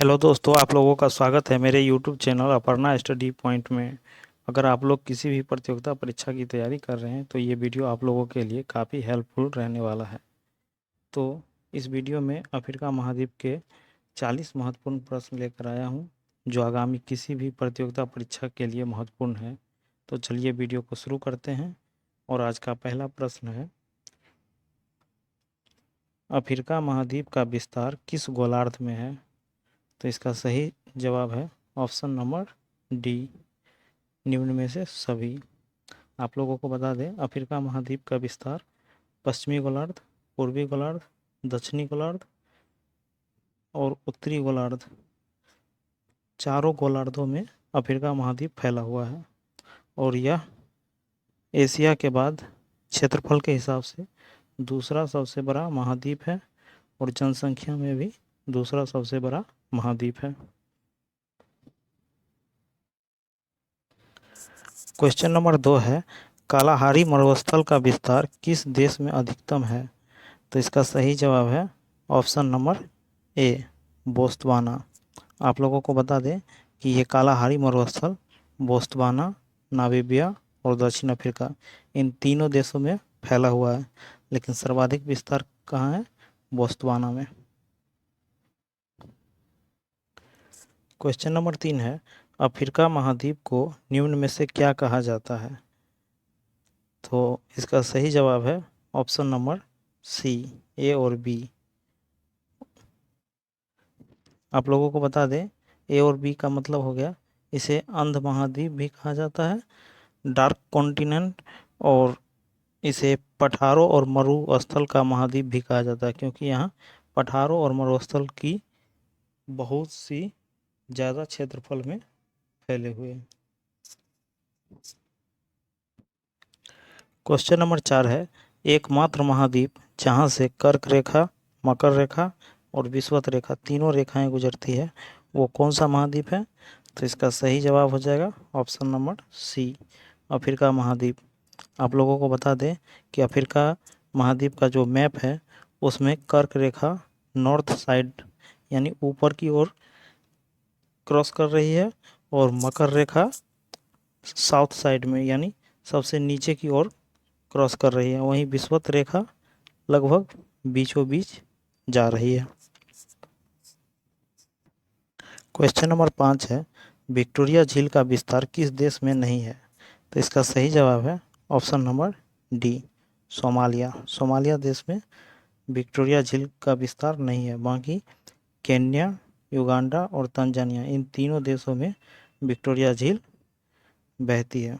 Hello दोस्तों, आप लोगों का स्वागत है मेरे YouTube channel Aparna study point में। अगर आप लोग किसी भी प्रतियोगिता परीक्षा की तैयारी कर रहे हैं तो ये वीडियो आप लोगों के लिए काफ़ी हेल्पफुल रहने वाला है। तो इस वीडियो में अफ्रीका महाद्वीप के 40 महत्वपूर्ण प्रश्न लेकर आया हूँ जो आगामी किसी भी प्रतियोगिता परीक्षा के लिए महत्वपूर्ण है। तो चलिए वीडियो को शुरू करते हैं। और आज का पहला प्रश्न है, अफ्रीका महाद्वीप का विस्तार किस गोलार्ध में है? तो इसका सही जवाब है ऑप्शन नंबर डी, निम्न में से सभी। आप लोगों को बता दें, अफ्रीका महाद्वीप का विस्तार पश्चिमी गोलार्ध, पूर्वी गोलार्ध, दक्षिणी गोलार्ध और उत्तरी गोलार्ध, चारों गोलार्धों में अफ्रीका महाद्वीप फैला हुआ है। और यह एशिया के बाद क्षेत्रफल के हिसाब से दूसरा सबसे बड़ा महाद्वीप है और जनसंख्या में भी दूसरा सबसे बड़ा महाद्वीप है। क्वेश्चन नंबर 2 है, कालाहारी मरुस्थल का विस्तार किस देश में अधिकतम है? तो इसका सही जवाब है ऑप्शन नंबर ए, बोत्सवाना। आप लोगों को बता दें कि ये कालाहारी मरुस्थल बोत्सवाना, नामीबिया और दक्षिण अफ्रीका इन तीनों देशों में फैला हुआ है, लेकिन सर्वाधिक विस्तार कहाँ है? बोत्सवाना में। क्वेश्चन नंबर 3 है, अफ्रीका महाद्वीप को निम्न में से क्या कहा जाता है? तो इसका सही जवाब है ऑप्शन नंबर सी, ए और बी। आप लोगों को बता दें, ए और बी का मतलब हो गया, इसे अंध महाद्वीप भी कहा जाता है, डार्क कॉन्टिनेंट, और इसे पठारों और मरुस्थल का महाद्वीप भी कहा जाता है, क्योंकि यहाँ पठारों और मरुस्थल की बहुत सी ज़्यादा क्षेत्रफल में फैले हुए हैं। क्वेश्चन नंबर 4 है, एकमात्र महाद्वीप जहाँ से कर्क रेखा, मकर रेखा और विषुवत रेखा तीनों रेखाएं गुजरती है, वो कौन सा महाद्वीप है? तो इसका सही जवाब हो जाएगा ऑप्शन नंबर सी, अफ्रीका महाद्वीप। आप लोगों को बता दें कि अफ्रीका महाद्वीप का जो मैप है उसमें कर्क रेखा नॉर्थ साइड यानी ऊपर की ओर क्रॉस कर रही है और मकर रेखा साउथ साइड में यानी सबसे नीचे की ओर क्रॉस कर रही है। वहीं विषुवत रेखा लगभग बीचों बीच जा रही है। क्वेश्चन नंबर 5 है, विक्टोरिया झील का विस्तार किस देश में नहीं है? तो इसका सही जवाब है option number D, Somalia. Somalia देश में विक्टोरिया झील का विस्तार नहीं है, बाकी केन्या, युगांडा और तंजानिया इन तीनों देशों में विक्टोरिया झील बहती है।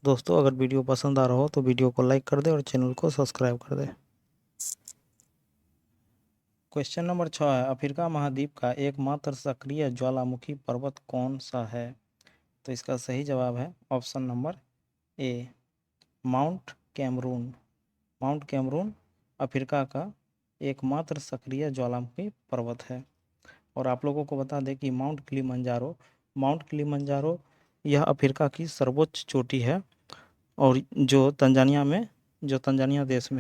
दोस्तों, अगर वीडियो पसंद आ रहा हो तो वीडियो को लाइक कर दें और चैनल को सब्सक्राइब कर दें। क्वेश्चन नंबर 6 है, अफ्रीका महाद्वीप का एकमात्र सक्रिय ज्वालामुखी पर्वत कौन सा है? तो इसका सही जवाब है option number A, Mount Cameroon. Mount Cameroon Africa का एकमात्र सक्रिय ज्वालामुखी पर्वत है। और आप लोगों को बता दें कि माउंट किलिमंजारो यह अफ्रीका की सर्वोच्च चोटी है और जो तंजानिया देश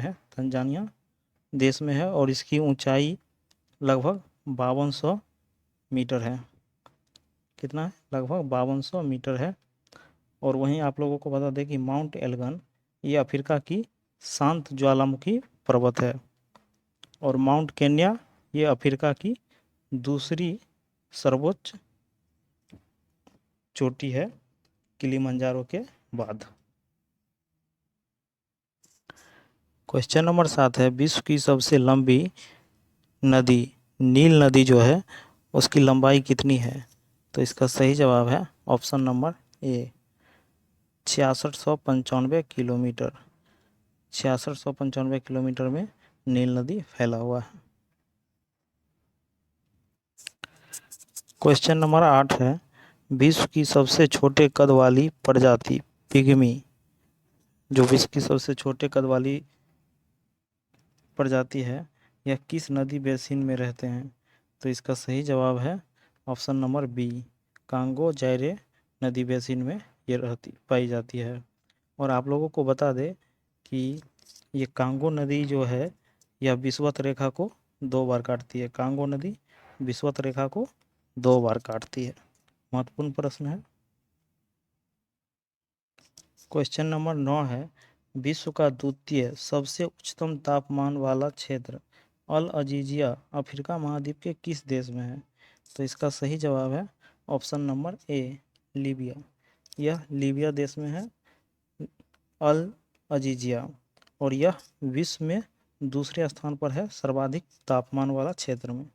में है और इसकी ऊंचाई लगभग 5200 मीटर है। कितना है? लगभग 5200 मीटर है। और वहीं आप लोगों को बता दें कि माउंट एल्गन ये अफ्रीका की शांत ज्वालामुखी पर्वत है और माउंट केन्या ये अफ्रीका की दूसरी सर्वोच्च चोटी है किलिमंजारो के बाद। क्वेश्चन नंबर 7 है, विश्व की सबसे लंबी नदी नील नदी जो है उसकी लंबाई कितनी है? तो इसका सही जवाब है ऑप्शन नंबर ए, 6695 किलोमीटर। 6695 किलोमीटर में नील नदी फैला हुआ है। क्वेश्चन नंबर 8 है, विश्व की सबसे छोटे कद वाली प्रजाति पिग्मी, जो विश्व की सबसे छोटे कद वाली प्रजाति है, यह किस नदी बेसिन में रहते हैं? तो इसका सही जवाब है option number B, Congo Zaire नदी बेसिन में ये पाई जाती है। और आप लोगों को बता दें कि ये कांगो नदी जो है यह विषुवत रेखा को 2 बार काटती है। कांगो नदी विषुवत रेखा को 2 बार काटती है। महत्वपूर्ण प्रश्न है। क्वेश्चन नंबर 9 है, विश्व का द्वितीय सबसे उच्चतम तापमान वाला क्षेत्र अल अजीजिया अफ्रीका महाद्वीप के किस देश में है? तो इसका सही जवाब है ऑप्शन नंबर ए, लीबिया। यह लीबिया देश में है अल अजीजिया, और यह विश्व में दूसरे स्थान पर है सर्वाधिक तापमान वाला क्षेत्र में,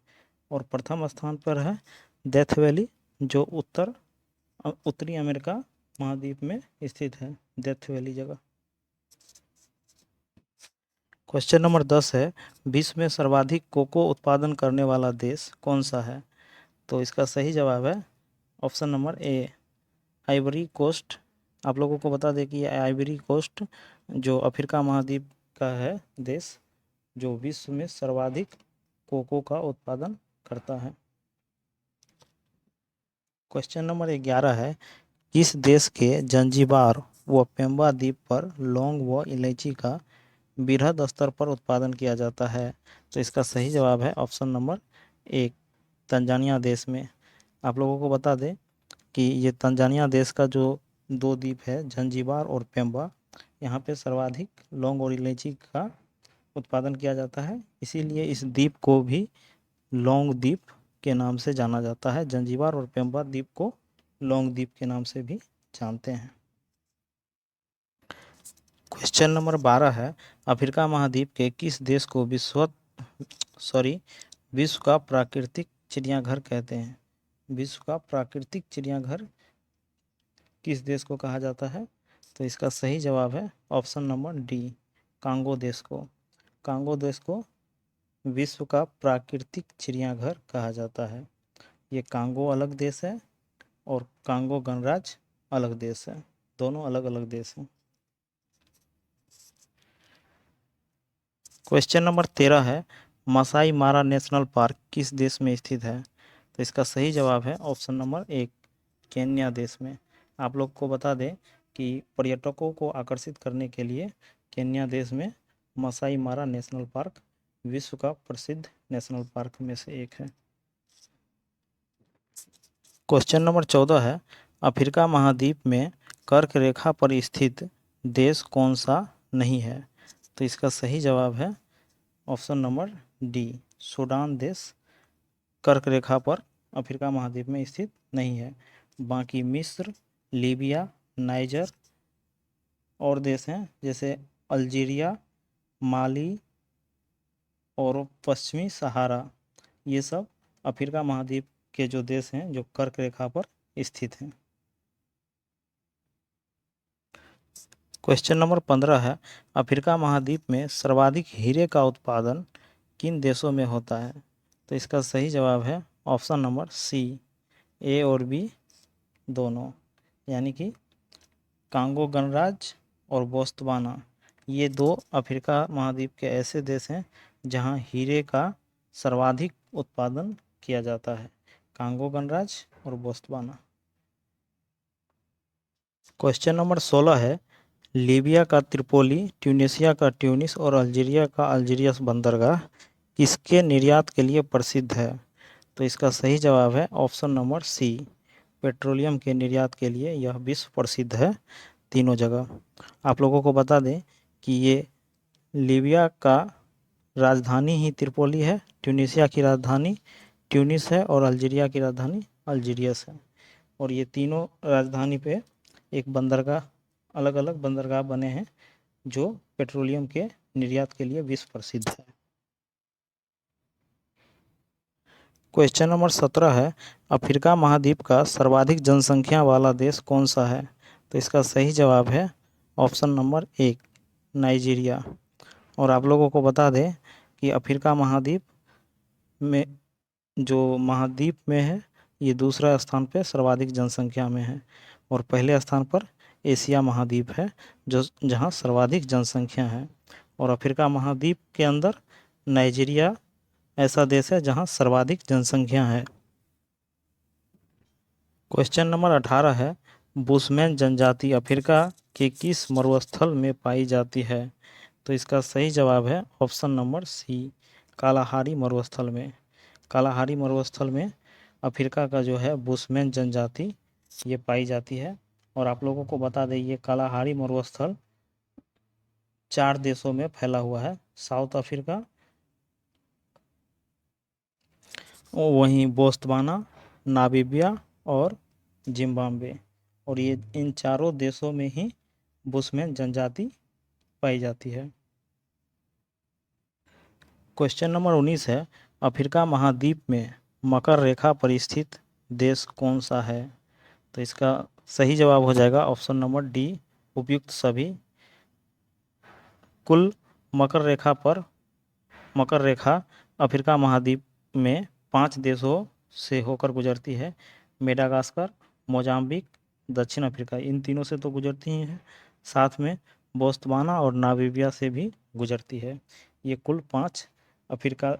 और प्रथम स्थान पर है डेथ वैली जो उत्तरी अमेरिका महाद्वीप में स्थित है, डेथ वैली जगह। क्वेश्चन नंबर 10 है, विश्व में सर्वाधिक कोको उत्पादन करने वाला देश कौन सा है? तो इसका सही जवाब है option number A, Ivory Coast. आप लोगों को बता दें कि ये आइवरी कोस्ट जो अफ्रीका महाद्वीप का है देश, जो विश्व में सर्वाधिक कोको का उत्पादन करता है। क्वेश्चन नंबर 11 है, किस देश के जंजीबार व पेम्बा द्वीप पर लौंग व इलायची का बृहद स्तर पर उत्पादन किया जाता है? तो इसका सही जवाब है ऑप्शन नंबर एक, तंजानिया देश में। आप लोगों को बता दें कि ये तंजानिया देश का जो 2 द्वीप है जंजीबार और पेम्बा, यहाँ पे सर्वाधिक लौंग और इलायची का उत्पादन किया जाता है, इसीलिए इस द्वीप को भी लौंग द्वीप के नाम से जाना जाता है। जंजीबार और पेम्बा द्वीप को लौंग द्वीप के नाम से भी जानते हैं। क्वेश्चन नंबर 12 है, अफ्रीका महाद्वीप के किस देश को विश्व का प्राकृतिक चिड़ियाघर कहते हैं? विश्व का प्राकृतिक चिड़ियाघर किस देश को कहा जाता है? तो इसका सही जवाब है ऑप्शन नंबर डी, कांगो देश को। कांगो देश को विश्व का प्राकृतिक चिड़ियाघर कहा जाता है। ये कांगो अलग देश है और कांगो गणराज्य अलग देश है, दोनों अलग अलग देश हैं। क्वेश्चन नंबर 13 है, मसाई मारा नेशनल पार्क किस देश में स्थित है? तो इसका सही जवाब है ऑप्शन नंबर एक, केन्या देश में। आप लोग को बता दें कि पर्यटकों को आकर्षित करने के लिए केन्या देश में मसाई मारा नेशनल पार्क विश्व का प्रसिद्ध नेशनल पार्क में से एक है। क्वेश्चन नंबर 14 है, अफ्रीका महाद्वीप में कर्क रेखा पर स्थित देश कौन सा नहीं है? तो इसका सही जवाब है ऑप्शन नंबर डी, सूडान देश कर्क रेखा पर अफ्रीका महाद्वीप में स्थित नहीं है। बाकी मिस्र, लीबिया, नाइजर और देश हैं जैसे अल्जीरिया, माली और पश्चिमी सहारा, ये सब अफ्रीका महाद्वीप के जो देश हैं जो कर्क रेखा पर स्थित हैं। क्वेश्चन नंबर 15 है, अफ्रीका महाद्वीप में सर्वाधिक हीरे का उत्पादन किन देशों में होता है? तो इसका सही जवाब है ऑप्शन नंबर सी, ए और बी दोनों, यानी कि कांगो गणराज्य और बोत्सवाना, ये 2 अफ्रीका महाद्वीप के ऐसे देश हैं जहां हीरे का सर्वाधिक उत्पादन किया जाता है, कांगो गणराज्य और बोत्सवाना। क्वेश्चन नंबर 16 है, लीबिया का त्रिपोली, ट्यूनीशिया का ट्यूनिस और अल्जीरिया का अल्जीरियस बंदरगाह किसके निर्यात के लिए प्रसिद्ध है? तो इसका सही जवाब है ऑप्शन नंबर सी, पेट्रोलियम के निर्यात के लिए यह विश्व प्रसिद्ध है तीनों जगह। आप लोगों को बता दें कि ये लीबिया का राजधानी ही त्रिपोली है, ट्यूनीशिया की राजधानी ट्यूनिस है और अल्जीरिया की राजधानी अल्जीरियस है, और ये तीनों राजधानी पे एक बंदरगाह, अलग अलग बंदरगाह बने हैं जो पेट्रोलियम के निर्यात के लिए विश्व प्रसिद्ध है। क्वेश्चन नंबर 17 है, अफ्रीका महाद्वीप का सर्वाधिक जनसंख्या वाला देश कौन सा है? तो इसका सही जवाब है ऑप्शन नंबर एक, नाइजीरिया। और आप लोगों को बता दें कि अफ्रीका महाद्वीप में जो महाद्वीप में है ये दूसरा स्थान पे सर्वाधिक जनसंख्या में है, और पहले स्थान पर एशिया महाद्वीप है जो जहां सर्वाधिक जनसंख्या है, और अफ्रीका महाद्वीप के अंदर नाइजीरिया ऐसा देश है जहां सर्वाधिक जनसंख्या है। क्वेश्चन नंबर 18 है, बुशमैन जनजाति अफ्रीका के किस मरुस्थल में पाई जाती है? तो इसका सही जवाब है ऑप्शन नंबर सी, कालाहारी मरुस्थल में। कालाहारी मरुस्थल में अफ्रीका का जो है बुशमैन जनजाति ये पाई जाती है। और आप लोगों को बता दें ये कालाहारी मरुस्थल 4 देशों में फैला हुआ है, साउथ अफ्रीका, वहीं बोत्सवाना, नामीबिया और जिम्बाब्वे। और ये इन चारों देशों में ही बुशमैन जनजाति पाई जाती है। क्वेश्चन नंबर 19 है, अफ्रीका महाद्वीप में मकर रेखा पर स्थित देश कौन सा है? तो इसका सही जवाब हो जाएगा ऑप्शन नंबर डी, उपयुक्त सभी। कुल मकर रेखा अफ्रीका महाद्वीप में 5 देशों से होकर गुजरती है। मेडागास्कर, मोजाम्बिक, दक्षिण अफ्रीका, इन तीनों से तो गुजरती ही है, साथ में बोत्सवाना और नामीबिया से भी गुजरती है। ये कुल 5 अफ्रीका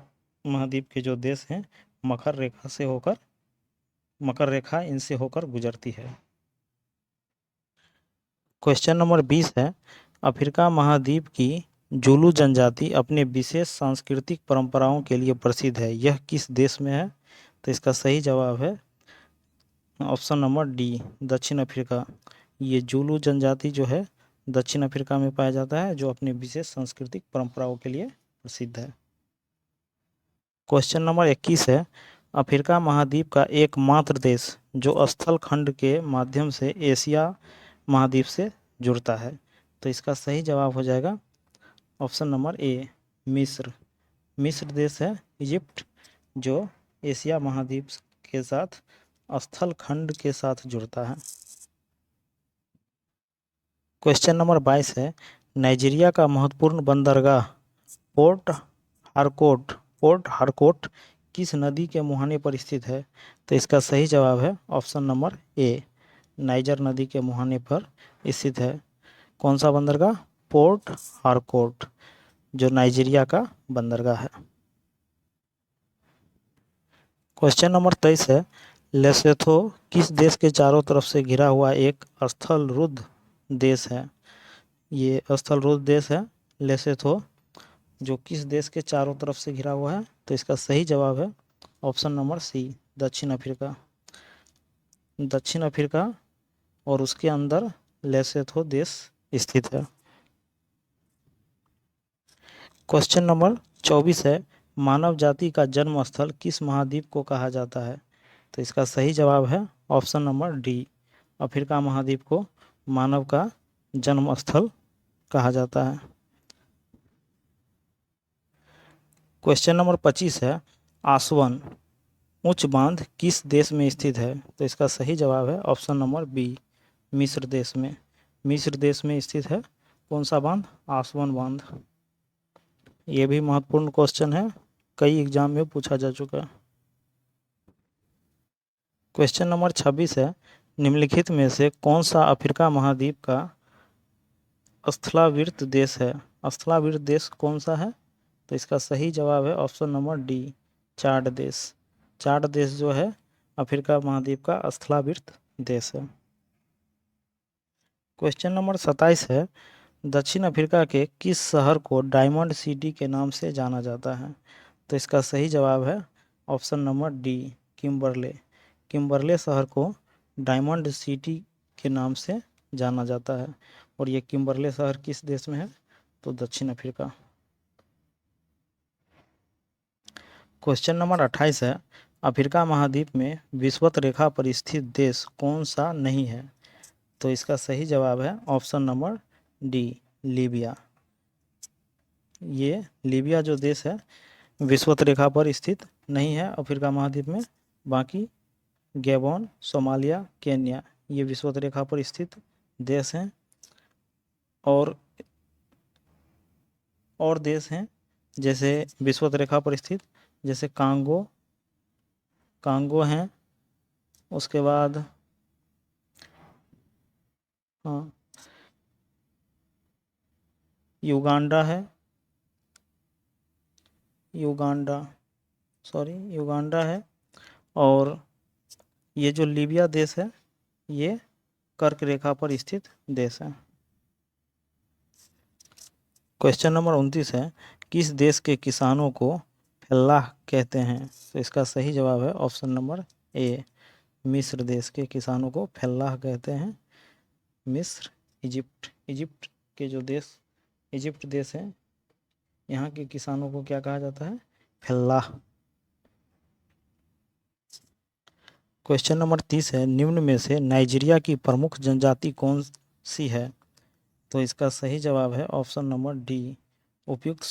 महाद्वीप के जो देश हैं मकर रेखा इनसे होकर गुजरती है। क्वेश्चन नंबर 20 है, अफ्रीका महाद्वीप की जुलू जनजाति अपने विशेष सांस्कृतिक परंपराओं के लिए प्रसिद्ध है, यह किस देश में है? तो इसका सही जवाब है ऑप्शन नंबर डी, दक्षिण अफ्रीका। ये जुलू जनजाति जो है दक्षिण अफ्रीका में पाया जाता है, जो अपने विशेष सांस्कृतिक परंपराओं के लिए प्रसिद्ध है। क्वेश्चन नंबर 21 है, अफ्रीका महाद्वीप का एकमात्र देश जो स्थल खंड के माध्यम से एशिया महाद्वीप से जुड़ता है। तो इसका सही जवाब हो जाएगा ऑप्शन नंबर ए, मिस्र। मिस्र देश है इजिप्ट जो एशिया महाद्वीप के साथ स्थल खंड के साथ जुड़ता है। क्वेश्चन नंबर 22 है, नाइजीरिया का महत्वपूर्ण बंदरगाह पोर्ट हारकोट किस नदी के मुहाने पर स्थित है? तो इसका सही जवाब है ऑप्शन नंबर ए, नाइजर नदी के मुहाने पर स्थित है। कौन सा बंदरगाह? पोर्ट हारकोट, जो नाइजीरिया का बंदरगाह है। क्वेश्चन नंबर 23 है, लेसोथो किस देश के चारों तरफ से घिरा हुआ एक स्थलरुद्ध देश है? ये स्थलरुद्ध देश है लेसोथो, जो किस देश के चारों तरफ से घिरा हुआ है? तो इसका सही जवाब है ऑप्शन नंबर सी, दक्षिण अफ्रीका। दक्षिण अफ्रीका और उसके अंदर लेसोथो देश स्थित है। क्वेश्चन नंबर 24 है, मानव जाति का जन्म स्थल किस महाद्वीप को कहा जाता है? तो इसका सही जवाब है ऑप्शन नंबर डी, अफ्रीका महाद्वीप को मानव का जन्म स्थल कहा जाता है। क्वेश्चन नंबर 25 है, आसवन उच्च बांध किस देश में स्थित है? तो इसका सही जवाब है ऑप्शन नंबर बी, मिस्र देश में। मिस्र देश में स्थित है कौन सा बांध? आसवन बांध। ये भी महत्वपूर्ण क्वेश्चन है, कई एग्जाम में पूछा जा चुका है। क्वेश्चन नंबर 26 है, निम्नलिखित में से कौन सा अफ्रीका महाद्वीप का स्थलावृत देश है? स्थलावृत देश कौन सा है? तो इसका सही जवाब है ऑप्शन नंबर डी, चाड देश। चाड देश जो है अफ्रीका महाद्वीप का स्थलावृत देश है। क्वेश्चन नंबर 27 है, दक्षिण अफ्रीका के किस शहर को डायमंड सिटी के नाम से जाना जाता है? तो इसका सही जवाब है option number D, Kimberley. Kimberley शहर को डायमंड सिटी के नाम से जाना जाता है। और ये किम्बरले शहर किस देश में है? तो दक्षिण अफ्रीका। क्वेश्चन नंबर 28 है, अफ्रीका महाद्वीप में विषुवत रेखा पर स्थित देश कौन सा नहीं है? तो इसका सही जवाब है ऑप्शन नंबर डी, लीबिया। ये लीबिया जो देश है विषुवत रेखा पर स्थित नहीं है अफ्रीका महाद्वीप में। बाकी गैबोन, सोमालिया, केन्या ये विषुवत रेखा पर स्थित देश हैं। और देश हैं जैसे विषुवत रेखा पर स्थित, जैसे कांगो हैं, उसके बाद हाँ युगांडा है, युगांडा है। और ये जो लीबिया देश है ये कर्क रेखा पर स्थित देश है। क्वेश्चन नंबर 29 है, किस देश के किसानों को फल्लाह कहते हैं। तो इसका सही जवाब है ऑप्शन नंबर ए, मिस्र देश के किसानों को फल्लाह कहते हैं। मिस्र, इजिप्ट के जो देश इजिप्ट देश है, यहाँ के किसानों को क्या कहा जाता है? फल्लाह। क्वेश्चन नंबर 30 है, निम्न में से नाइजीरिया की प्रमुख जनजाति कौन सी है? तो इसका सही जवाब है ऑप्शन नंबर डी, उपयुक्त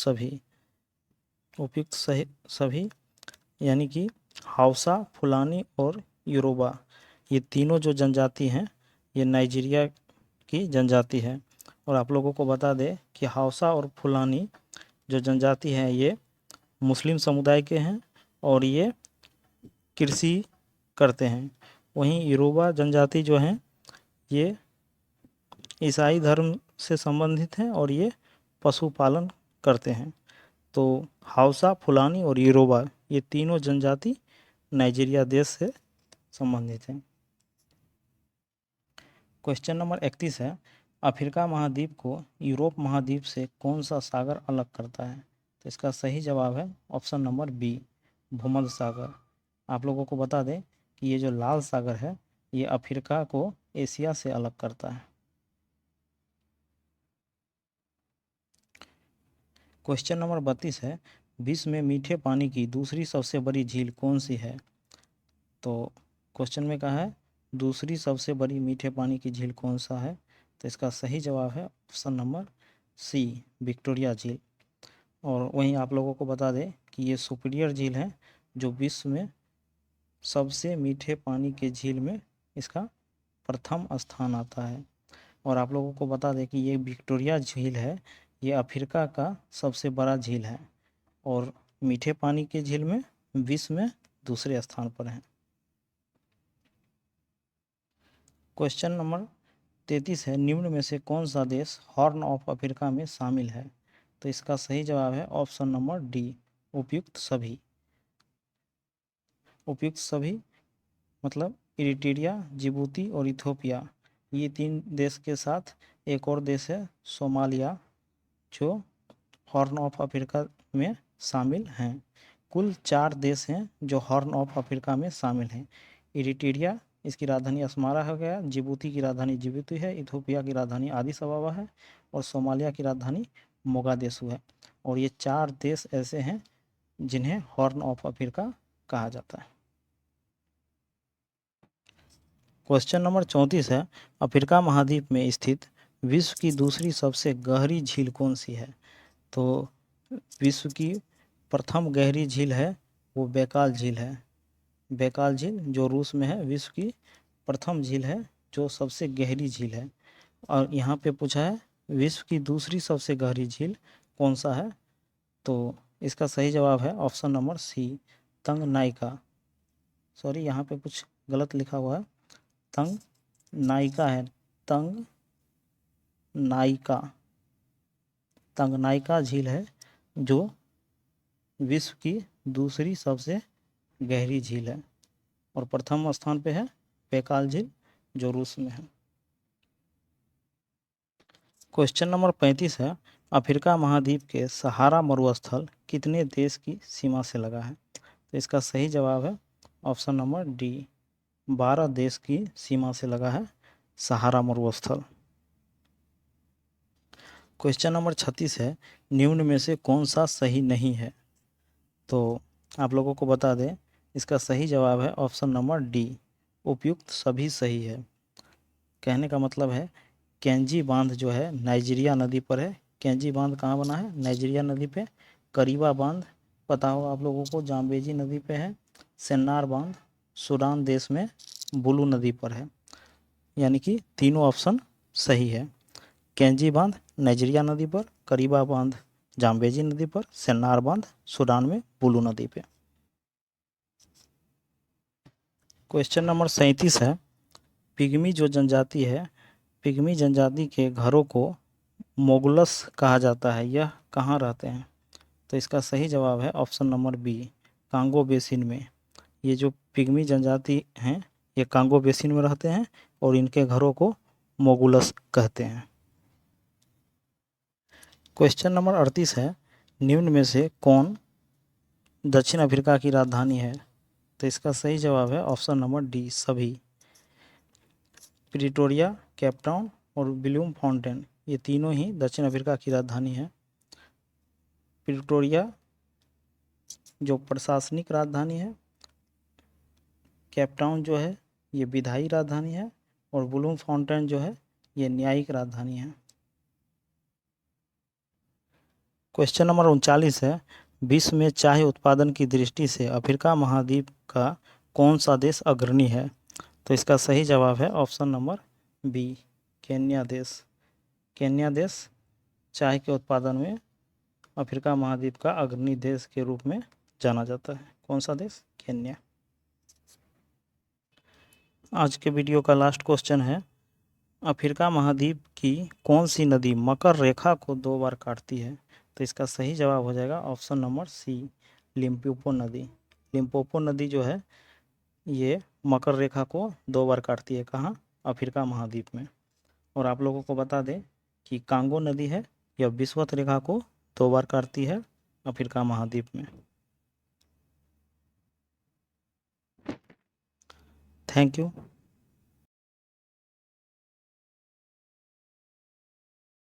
सभी यानी कि हाउसा, फुलानी और योरूबा, ये तीनों जो जनजाति हैं ये नाइजीरिया की जनजाति है। और आप लोगों को बता दें कि हाउसा और फुलानी जो जनजाति है ये मुस्लिम समुदाय के हैं और ये कृषि करते हैं। वहीं योरूबा जनजाति जो हैं ये ईसाई धर्म से संबंधित हैं और ये पशुपालन करते हैं। तो हाउसा, फुलानी और योरूबा ये तीनों जनजाति नाइजीरिया देश से संबंधित हैं। क्वेश्चन नंबर 31 है, अफ्रीका महाद्वीप को यूरोप महाद्वीप से कौन सा सागर अलग करता है? तो इसका सही जवाब है ऑप्शन नंबर बी, भूमध्य सागर। आप लोगों को बता दें कि ये जो लाल सागर है ये अफ्रीका को एशिया से अलग करता है। क्वेश्चन नंबर 32 है, विश्व में मीठे पानी की दूसरी सबसे बड़ी झील कौन सी है? तो क्वेश्चन में कहा है दूसरी सबसे बड़ी मीठे पानी की झील कौन सा है? तो इसका सही जवाब है ऑप्शन नंबर सी, विक्टोरिया झील। और वहीं आप लोगों को बता दें कि ये सुपीरियर झील है जो विश्व में सबसे मीठे पानी के झील में इसका प्रथम स्थान आता है। और आप लोगों को बता दें कि ये विक्टोरिया झील है, ये अफ्रीका का सबसे बड़ा झील है और मीठे पानी के झील में विश्व में दूसरे स्थान पर है। क्वेश्चन नंबर 33 है, निम्न में से कौन सा देश हॉर्न ऑफ अफ्रीका में शामिल है? तो इसका सही जवाब है ऑप्शन नंबर डी, उपयुक्त सभी मतलब इरिट्रिया, जिबूती और इथियोपिया, ये तीन देश के साथ एक और देश है सोमालिया जो हॉर्न ऑफ अफ्रीका में शामिल हैं। कुल 4 देश हैं जो हॉर्न ऑफ अफ्रीका में शामिल हैं। इरिट्रिया, इसकी राजधानी अस्मारा हो गया, जिबूती की राजधानी जिबूती है, इथियोपिया की राजधानी आदिस अबाबा है और सोमालिया की राजधानी मोगादिशु है। और ये 4 देश ऐसे हैं जिन्हें हॉर्न ऑफ अफ्रीका कहा जाता है। क्वेश्चन नंबर 34 है, अफ्रीका महाद्वीप में स्थित विश्व की दूसरी सबसे गहरी झील कौन सी है? तो विश्व की प्रथम गहरी झील है वो बैकाल झील है। बैकाल झील जो रूस में है, विश्व की प्रथम झील है जो सबसे गहरी झील है। और यहाँ पे पूछा है विश्व की दूसरी सबसे गहरी झील कौन सा है? तो इसका सही जवाब है option number C, Tanganyika. Sorry, यहाँ पे कुछ गलत लिखा हुआ है, तंगनाइका है, तंगनाइका झील है जो विश्व की दूसरी सबसे गहरी झील है और प्रथम स्थान पे है बैकाल झील जो रूस में है। क्वेश्चन नंबर 35 है, अफ्रीका महाद्वीप के सहारा मरुस्थल कितने देश की सीमा से लगा है? तो इसका सही जवाब है ऑप्शन नंबर डी, 12 देश की सीमा से लगा है सहारा मरुस्थल। क्वेश्चन नंबर 36 है, निम्न में से कौन सा सही नहीं है? तो आप लोगों को बता दें इसका सही जवाब है ऑप्शन नंबर डी, उपयुक्त सभी सही है। कहने का मतलब है केंजी बांध जो है नाइजीरिया नदी पर है। केंजी बांध कहाँ बना है? नाइजीरिया नदी पे। करीबा बांध पता होगा आप लोगों को, जाम्बेजी नदी पे है। सेन्नार बांध सूडान देश में बुलू नदी पर है। यानी कि तीनों ऑप्शन सही है। केंजी बांध नाइजीरिया नदी पर, करीबा बांध जाम्बेजी नदी पर, सेन्नार बांध सूडान में बुलू नदी पे। क्वेश्चन नंबर 37 है, पिग्मी जो जनजाति है, पिग्मी जनजाति के घरों को मोगुलस कहा जाता है, यह कहाँ रहते हैं? तो इसका सही जवाब है option number B, Congo basin में। ये जो पिग्मी जनजाति हैं ये कांगो बेसिन में रहते हैं और इनके घरों को मोगुलस कहते हैं। क्वेश्चन नंबर 38 है, निम्न में से कौन दक्षिण अफ्रीका की राजधानी है? तो इसका सही जवाब है ऑप्शन नंबर डी, सभी। प्रिटोरिया, केपटाउन और ब्लूम फाउंटेन, ये तीनों ही दक्षिण अफ्रीका की राजधानी है। प्रिटोरिया जो प्रशासनिक राजधानी है, केपटाउन जो है ये विधायी राजधानी है, और ब्लूम फाउंटेन जो है ये न्यायिक राजधानी है। क्वेश्चन नंबर 39 है, विश्व में चाय उत्पादन की दृष्टि से अफ्रीका महाद्वीप का कौन सा देश अग्रणी है? तो इसका सही जवाब है ऑप्शन नंबर बी, केन्या देश। केन्या देश चाय के उत्पादन में अफ्रीका महाद्वीप का अग्रणी देश के रूप में जाना जाता है। कौन सा देश? केन्या। आज के वीडियो का लास्ट क्वेश्चन है, अफ्रीका महाद्वीप की कौन सी नदी मकर रेखा को 2 बार काटती है? तो इसका सही जवाब हो जाएगा ऑप्शन नंबर सी, लिम्पोपो नदी। लिम्पोपो नदी जो है ये मकर रेखा को 2 बार काटती है। कहाँ? अफ्रीका महाद्वीप में। और आप लोगों को बता दें कि कांगो नदी है, यह विषुवत रेखा को 2 बार काटती है अफ्रीका महाद्वीप में। Thank you.